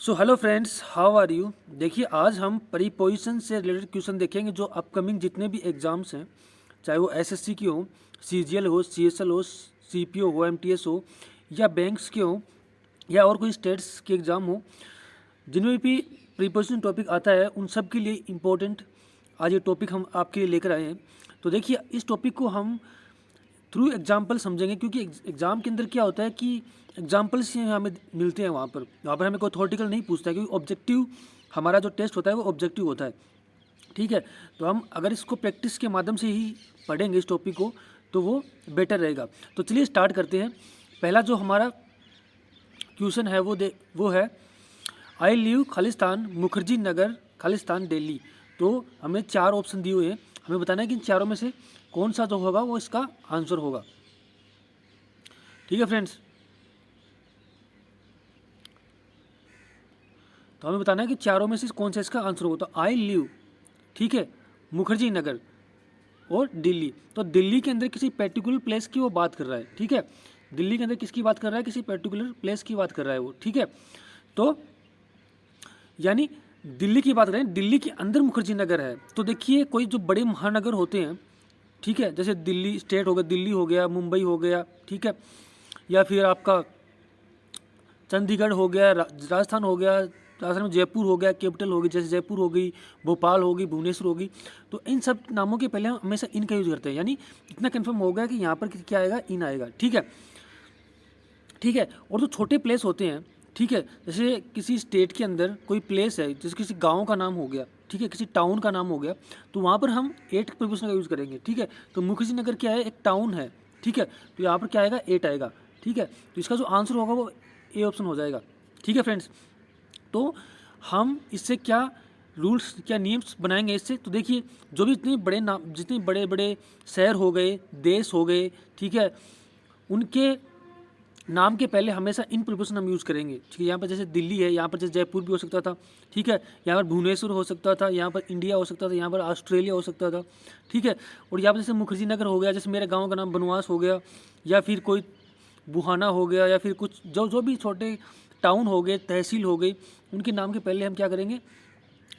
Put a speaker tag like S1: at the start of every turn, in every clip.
S1: So hello friends, how are you. देखिए, आज हम प्रीपोजिशन से रिलेटेड क्वेश्चन देखेंगे जो अपकमिंग जितने भी एग्जाम्स हैं, चाहे वो एसएससी की हो, सीजीएल हो, सीएसएल हो, सीपीओ हो, एमटीएस हो, या बैंक्स के हो, या और कोई स्टेट्स के एग्ज़ाम हो, जिनमें भी प्रीपोजिशन टॉपिक आता है उन सब के लिए इम्पोर्टेंट आज ये टॉपिक हम आपके लिए लेकर आए हैं। तो देखिए, इस टॉपिक को हम थ्रू एग्जाम्पल समझेंगे, क्योंकि एग्जाम के अंदर क्या होता है कि एग्जाम्पल्स ही हमें मिलते हैं। वहाँ पर हमें कोई थ्योरेटिकल नहीं पूछता है, क्योंकि ऑब्जेक्टिव हमारा जो टेस्ट होता है वो ऑब्जेक्टिव होता है। ठीक है, तो हम अगर इसको प्रैक्टिस के माध्यम से ही पढ़ेंगे इस टॉपिक को तो वो बेटर रहेगा। तो चलिए स्टार्ट करते हैं। पहला जो हमारा क्वेश्चन है वो है आई लिव खालिस्तान मुखर्जी नगर खालिस्तान दिल्ली। तो हमें चार ऑप्शन दिए हुए हैं, हमें बताना है कि इन चारों में से कौन सा जो होगा वो इसका आंसर होगा। ठीक है फ्रेंड्स, तो हमें बताना है कि चारों में से कौन सा इसका आंसर होगा। तो आई लिव, ठीक है, मुखर्जी नगर और दिल्ली। तो दिल्ली के अंदर किसी पर्टिकुलर प्लेस की वो बात कर रहा है। ठीक है, दिल्ली के अंदर किसकी बात कर रहा है? किसी पर्टिकुलर प्लेस की बात कर रहा है वो। ठीक है, तो यानी दिल्ली की बात करें, दिल्ली के अंदर मुखर्जी नगर है। तो देखिए, कोई जो बड़े महानगर होते हैं, ठीक है, जैसे दिल्ली स्टेट हो गया, दिल्ली हो गया, मुंबई हो गया, ठीक है, या फिर आपका चंडीगढ़ हो गया, राजस्थान हो गया, राजस्थान में जयपुर हो गया, कैपिटल होगी, जैसे जयपुर हो गई, भोपाल होगी, भुवनेश्वर होगी। तो इन सब नामों के पहले हम हमेशा इन का यूज़ करते हैं, यानी इतना कंफर्म हो गया कि यहाँ पर क्या आएगा, इन आएगा। ठीक है, ठीक है। और जो छोटे प्लेस होते हैं, ठीक है, जैसे किसी स्टेट के अंदर कोई प्लेस है, जैसे किसी गांव का नाम हो गया, ठीक है, किसी टाउन का नाम हो गया, तो वहाँ पर हम एट प्रीपोजिशन का यूज़ करेंगे। ठीक है, तो मुखर्जी नगर क्या है? एक टाउन है। ठीक है, तो यहाँ पर क्या आएगा? एट आएगा। ठीक है, तो इसका जो आंसर होगा वो ए ऑप्शन हो जाएगा। ठीक है फ्रेंड्स, तो हम इससे क्या रूल्स, क्या नियम्स बनाएंगे इससे? तो देखिए, जो भी इतने बड़े नाम, जितने बड़े बड़े शहर हो गए, देश हो गए, ठीक है, उनके नाम के पहले हमेशा इन प्रीपोजिशन हम यूज़ करेंगे। ठीक है, यहाँ पर जैसे दिल्ली है, यहाँ पर जैसे जयपुर भी हो सकता था। ठीक है, यहाँ पर भुवनेश्वर हो सकता था, यहाँ पर इंडिया हो सकता था, यहाँ पर ऑस्ट्रेलिया हो सकता था। ठीक है, और यहाँ पर जैसे मुखर्जी नगर हो गया, जैसे मेरे गांव का नाम बनवास हो गया, या फिर कोई बुहाना हो गया, या फिर कुछ जो जो भी छोटे टाउन हो गए, तहसील हो गई, उनके नाम के पहले हम क्या करेंगे?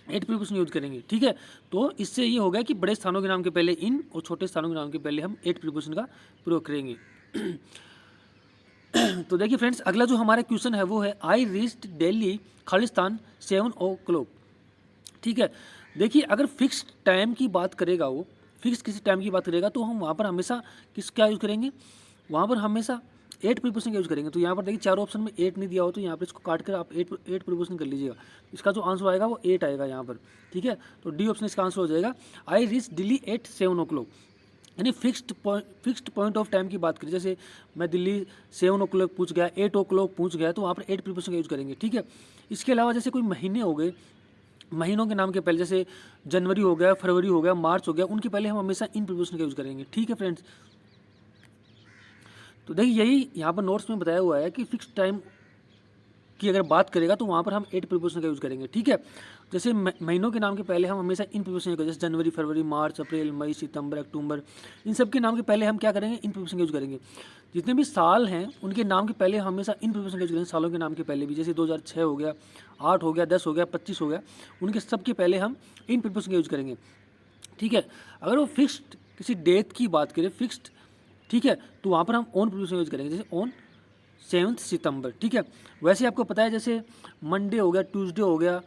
S1: एट प्रीपोजिशन यूज करेंगे। ठीक है, तो इससे ये हो गया कि बड़े स्थानों के नाम के पहले इन और छोटे स्थानों के नाम के पहले हम एट प्रीपोजिशन का प्रयोग करेंगे। तो देखिए फ्रेंड्स, अगला जो हमारा क्वेश्चन है वो है I reached Delhi Khalistan 7 o'clock। ठीक है, देखिए, अगर फिक्स टाइम की बात करेगा, वो फिक्स किसी टाइम की बात करेगा, तो हम वहाँ पर हमेशा क्या यूज़ करेंगे? वहाँ पर हमेशा एट प्रीपोजिशन का यूज़ करेंगे। तो यहाँ पर देखिए, चारों ऑप्शन में एट नहीं दिया हो, तो यहाँ पर इसको काट कर आप एट एट प्रीपोजिशन कर लीजिएगा। इसका जो आंसर आएगा वो एट आएगा यहाँ पर। ठीक है, तो डी ऑप्शन इसका आंसर हो जाएगा। आई रीच दिल्ली एट 7 o'clock, यानी फिक्स्ड पॉइंट ऑफ टाइम की बात करें। जैसे मैं दिल्ली 7 o'clock पूछ गया, 8 o'clock पूछ गया, तो वहाँ पर एट प्रीपोजिशन का यूज़ करेंगे। ठीक है, इसके अलावा जैसे कोई महीने हो गए, महीनों के नाम के पहले जैसे जनवरी हो गया, फरवरी हो गया, मार्च हो गया, उनके पहले हम हमेशा इन प्रीपोजिशन का यूज़ करेंगे। ठीक है फ्रेंड्स, तो देखिए, यही यहाँ पर नोट्स में बताया हुआ है कि फिक्स टाइम की अगर बात करेगा तो वहाँ पर हम एट प्रीपोजिशन का यूज़ करेंगे। ठीक है, जैसे महीनों के नाम के पहले हम हमेशा इन प्रीपोजिशन का, जैसे जनवरी, फरवरी, मार्च, अप्रैल, मई, सितंबर, अक्टूबर, इन सब के नाम के पहले हम क्या करेंगे? इन प्रीपोजिशन का यूज़ करेंगे। जितने भी साल हैं उनके नाम के पहले हमेशा इन प्रीपोजिशन का यूज़ करेंगे। सालों के नाम के पहले भी, जैसे 2006 हो गया, 8 हो गया, 10 हो गया, 25 हो गया, उनके सबके पहले हम इन प्रीपोजिशन का यूज़ करेंगे। ठीक है, अगर वो फिक्स्ड किसी डेट की बात करें, फिक्स्ड, ठीक है, तो वहाँ पर हम ऑन प्रीपोजिशन यूज़ करेंगे, जैसे ऑन 7 सितंबर। ठीक है, वैसे आपको पता है जैसे मंडे हो गया, ट्यूसडे हो गया,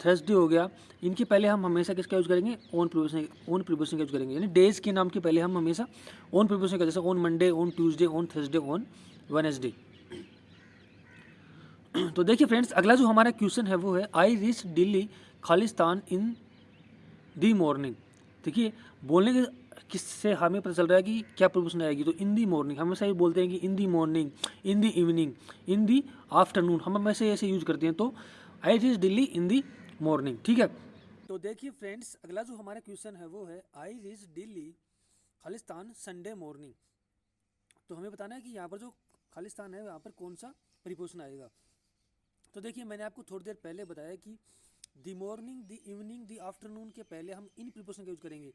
S1: थर्सडे हो गया, इनके पहले हम हमेशा किसका यूज़ करेंगे? ऑन प्रीपोजिशन का यूज़ करेंगे, यानी डेज के नाम के पहले हम हमेशा ऑन प्रीपोजिशन का, जैसे on Monday, on Tuesday, on Thursday, on Wednesday. तो देखिए फ्रेंड्स, अगला जो हमारा क्वेश्चन है वो है I reach Delhi Khalistan in the morning. देखिए, बोलने के किससे हमें पता चल रहा है कि क्या प्रीपोजिशन आएगी। तो इन दी मॉर्निंग, हम हमेशा ये बोलते हैं कि in the morning, in the evening, in the afternoon, हम हमेशा ऐसे यूज करते हैं। तो I reach Delhi in the morning. ठीक है, तो देखिए फ्रेंड्स, अगला जो हमारा क्वेश्चन है वो है I reach Delhi Khalistan Sunday morning. तो हमें बताना है कि यहाँ पर जो खालिस्तान है यहाँ पर कौन सा प्रीपोजिशन आएगा। तो देखिए, मैंने आपको थोड़ी देर पहले बताया कि the morning, the evening, the afternoon के पहले हम इन प्रीपोजिशन का यूज करेंगे।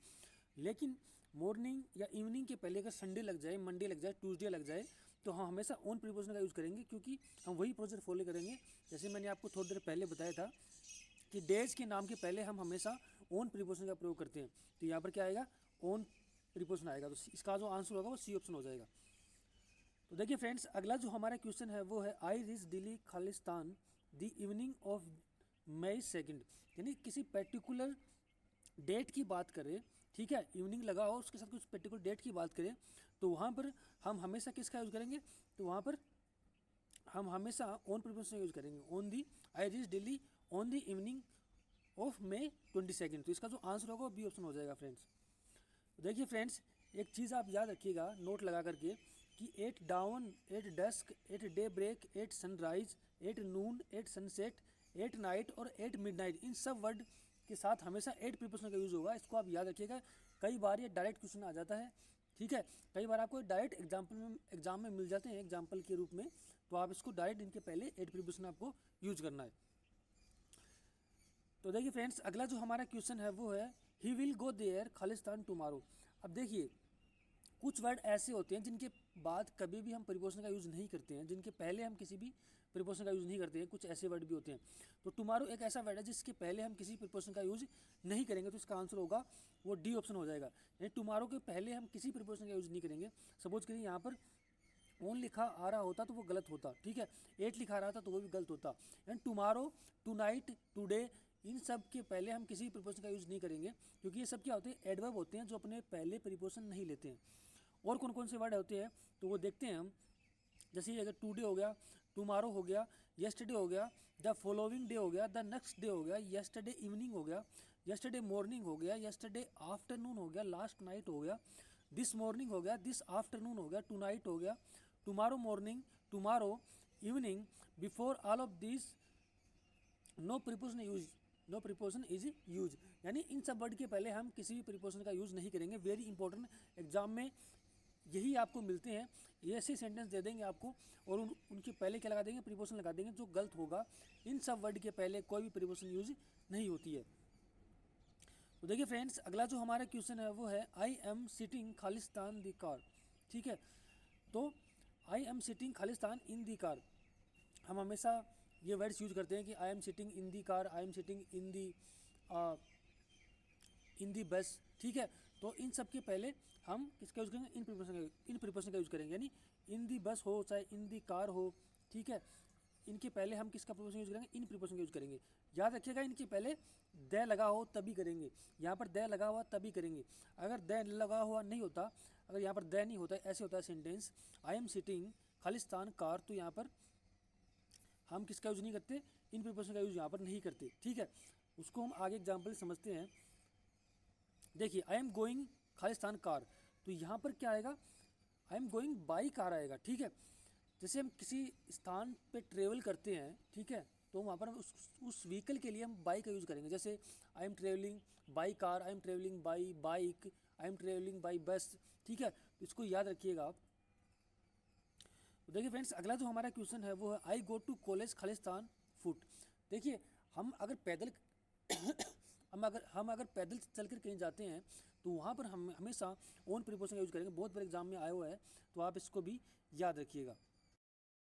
S1: लेकिन मॉर्निंग या इवनिंग के पहले अगर संडे लग जाए, मंडे लग जाए, ट्यूसडे लग जाए, तो हम हमेशा ओन प्रीपोजिशन का यूज़ करेंगे, क्योंकि हम वही प्रोसेस फॉलो करेंगे जैसे मैंने आपको थोड़ी देर पहले बताया था कि डेज के नाम के पहले हम हमेशा ओन प्रीपोजिशन का प्रयोग करते हैं। तो यहाँ पर क्या आएगा, ओन प्रीपोजिशन आएगा। तो इसका जो आंसर होगा वो सी ऑप्शन हो जाएगा। तो देखिए फ्रेंड्स, अगला जो हमारा क्वेश्चन है वो है आई रीच दिल्ली खालिस्तान द इवनिंग ऑफ मई 2, यानी किसी पर्टिकुलर डेट की बात करें, ठीक है, इवनिंग लगा हो उसके साथ कुछ पर्टिकुलर डेट की बात करें, तो वहाँ पर हम हमेशा किसका यूज़ करेंगे, तो वहाँ पर हम हमेशा ऑन प्रीपोजिशन यूज़ करेंगे, on the I reach Delhi on the evening of May 22। तो इसका जो आंसर होगा वो बी ऑप्शन हो जाएगा फ्रेंड्स। देखिए फ्रेंड्स, एक चीज़ आप याद रखिएगा नोट लगा करके कि 8 dawn, 8 dusk, 8 daybreak, 8 sunrise, 8 noon, 8 sunset, 8 night और 8 मिडनाइट, इन सब वर्ड के साथ हमेशा 8 प्रीपोजिशन का यूज़ होगा। इसको आप याद रखिएगा। कई बार ये डायरेक्ट क्वेश्चन आ जाता है, ठीक है, कई बार आपको डायरेक्ट एग्जाम में मिल जाते हैं एग्जाम्पल के रूप में, तो आप इसको डायरेक्ट इनके पहले 8 प्रीपोजिशन आपको यूज करना है। तो देखिए फ्रेंड्स, अगला जो हमारा क्वेश्चन है वो है ही विल गो देयर खालिस्तान टुमारो। अब देखिए, कुछ वर्ड ऐसे होते हैं जिनके बाद कभी भी हम प्रीपोजिशन का यूज़ नहीं करते हैं, जिनके पहले हम किसी भी प्रीपोजिशन का यूज़ नहीं करते हैं। कुछ ऐसे वर्ड भी होते हैं। तो टुमारो एक ऐसा वर्ड है जिसके पहले हम किसी प्रीपोजिशन का यूज़ नहीं करेंगे, तो इसका आंसर होगा वो डी ऑप्शन हो जाएगा। यानी टुमारो के पहले हम किसी प्रीपोजिशन का यूज़ नहीं करेंगे। सपोज करिए यहाँ पर ओन लिखा आ रहा होता तो वो गलत होता, ठीक है, 8 लिखा रहा था तो वो भी गलत होता। And tomorrow, tonight, today, इन सब के पहले हम किसी प्रीपोजिशन का यूज़ नहीं करेंगे, क्योंकि ये सब क्या होते हैं, एडवर्ब होते हैं जो अपने पहले प्रीपोजिशन नहीं लेते हैं। और कौन कौन से वर्ड होते हैं तो वो देखते हैं हम। जैसे अगर टुडे हो गया, टुमारो हो गया, येस्टरडे हो गया, द फॉलोइंग डे हो गया, द नेक्स्ट डे हो गया, येस्टरडे इवनिंग हो गया, येस्टरडे मॉर्निंग हो गया, येस्टरडे आफ्टरनून हो गया, लास्ट नाइट हो गया, दिस मॉर्निंग हो गया, दिस आफ्टरनून हो गया, टू नाइट हो गया, tomorrow morning, tomorrow evening, before all of this no preposition use, no preposition is use. यानी इन सब वर्ड के पहले हम किसी भी प्रीपोजिशन का यूज़ नहीं करेंगे। वेरी इंपॉर्टेंट, एग्जाम में यही आपको मिलते हैं। ये ऐसे सेंटेंस दे देंगे आपको और उनके पहले क्या लगा देंगे, प्रीपोजिशन लगा देंगे, जो गलत होगा। इन सब वर्ड के पहले कोई भी प्रीपोजिशन यूज नहीं होती है। तो देखिए फ्रेंड्स, अगला जो हमारा क्वेश्चन है वो है आई एम सिटिंग खालिस्तान दी कार, ठीक है। तो आई एम सिटिंग खालिस्तान इन दी कार, हम हमेशा ये वर्ड्स यूज करते हैं कि I am sitting in the car, I am sitting in the bus, ठीक है। तो इन सब के पहले हम किसका यूज़ करेंगे, इन प्रीपोजिशन का यूज़ करेंगे। यानी इन दी बस हो चाहे इन दी कार हो, ठीक है, इनके पहले हम किसका प्रीपोजिशन यूज़ करेंगे, इन प्रीपोजिशन का यूज़ करेंगे। याद रखिएगा, इनके पहले द लगा हो तभी करेंगे। यहाँ पर द लगा हुआ तभी करेंगे। अगर द लगा हुआ नहीं होता, अगर यहाँ पर द नहीं होता, ऐसे होता है sentence I am sitting Khalistan car, तो यहाँ पर हम किसका यूज़ नहीं करते, इन प्रीपोजिशन का यूज़ यहाँ पर नहीं करते, ठीक है। उसको हम आगे एग्जाम्पल समझते हैं। देखिए I am going Khalistan car, तो यहाँ पर क्या आएगा, I am going by car आएगा, ठीक है। जैसे हम किसी स्थान पे ट्रेवल करते हैं, ठीक है, तो वहाँ पर उस व्हीकल के लिए हम बाई का यूज़ करेंगे। जैसे I am travelling by car, I M travelling by bike, I am travelling by bus, ठीक है। तो इसको याद रखिएगा आप। तो देखिए फ्रेंड्स, अगला जो हमारा क्वेश्चन है वो है आई गो टू कॉलेज खालिस्तान फुट। देखिए हम अगर पैदल हम अगर पैदल चल कर कहीं जाते हैं तो वहाँ पर हम हमेशा ओन प्रीपोजिशन का यूज़ करेंगे। बहुत बार एग्जाम में आया हुआ है, तो आप इसको भी याद रखिएगा।